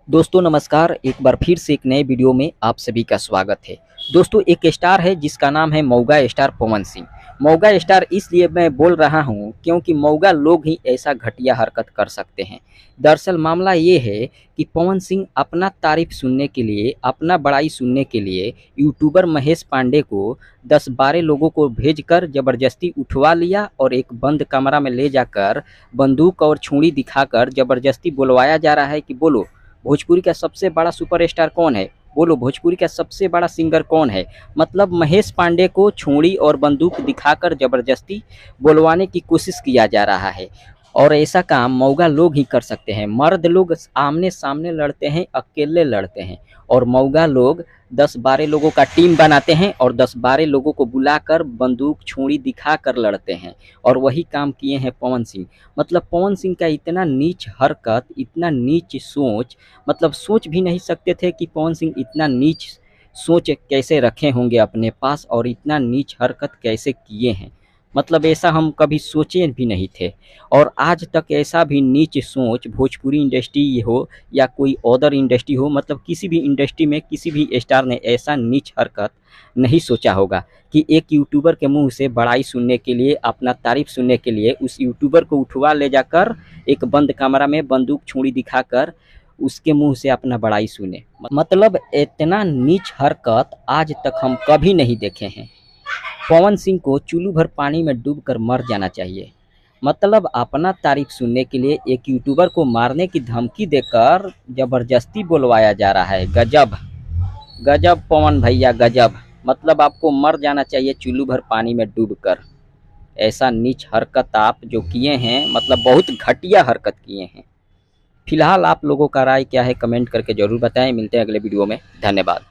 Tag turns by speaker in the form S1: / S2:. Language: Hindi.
S1: दोस्तों नमस्कार। एक बार फिर से एक नए वीडियो में आप सभी का स्वागत है। दोस्तों एक स्टार है जिसका नाम है मौगा स्टार पवन सिंह। मौगा स्टार इसलिए मैं बोल रहा हूं क्योंकि मौगा लोग ही ऐसा घटिया हरकत कर सकते हैं। दरअसल मामला ये है कि पवन सिंह अपना तारीफ सुनने के लिए, अपना बड़ाई सुनने के लिए यूट्यूबर महेश पांडे को 10-12 लोगों को भेजकर ज़बरदस्ती उठवा लिया और एक बंद कमरा में ले जाकर बंदूक और छुरी दिखाकर ज़बरदस्ती बुलवाया जा रहा है कि बोलो भोजपुरी का सबसे बड़ा सुपरस्टार कौन है, बोलो भोजपुरी का सबसे बड़ा सिंगर कौन है। मतलब महेश पांडे को छुरी और बंदूक दिखाकर ज़बरदस्ती बुलवाने की कोशिश किया जा रहा है। और ऐसा काम मौगा लोग ही कर सकते हैं। मर्द लोग आमने सामने लड़ते हैं, अकेले लड़ते हैं, और मौगा लोग 10-12 लोगों का टीम बनाते हैं और 10-12 लोगों को बुलाकर बंदूक छुरी दिखाकर लड़ते हैं। और वही काम किए हैं पवन सिंह। मतलब पवन सिंह का इतना नीच हरकत, इतना नीच सोच, मतलब सोच भी नहीं सकते थे कि पवन सिंह इतना नीच सोच कैसे रखे होंगे अपने पास और इतना नीच हरकत कैसे किए हैं। मतलब ऐसा हम कभी सोचे भी नहीं थे। और आज तक ऐसा भी नीच सोच भोजपुरी इंडस्ट्री हो या कोई अदर इंडस्ट्री हो, मतलब किसी भी इंडस्ट्री में किसी भी स्टार ने ऐसा नीच हरकत नहीं सोचा होगा कि एक यूट्यूबर के मुंह से बड़ाई सुनने के लिए, अपना तारीफ सुनने के लिए उस यूट्यूबर को उठवा ले जाकर एक बंद कमरा में बंदूक छुरी दिखाकर उसके मुंह से अपना बड़ाई सुने। मतलब इतना नीच हरकत आज तक हम कभी नहीं देखे हैं। पवन सिंह को चुल्लू भर पानी में डूबकर मर जाना चाहिए। मतलब अपना तारीफ सुनने के लिए एक यूट्यूबर को मारने की धमकी देकर जबरदस्ती बुलवाया जा रहा है। गजब गजब पवन भैया गजब। मतलब आपको मर जाना चाहिए चुल्लू भर पानी में डूबकर। ऐसा नीच हरकत आप जो किए हैं, मतलब बहुत घटिया हरकत किए हैं। फिलहाल आप लोगों का राय क्या है कमेंट करके ज़रूर बताएं। मिलते हैं अगले वीडियो में। धन्यवाद।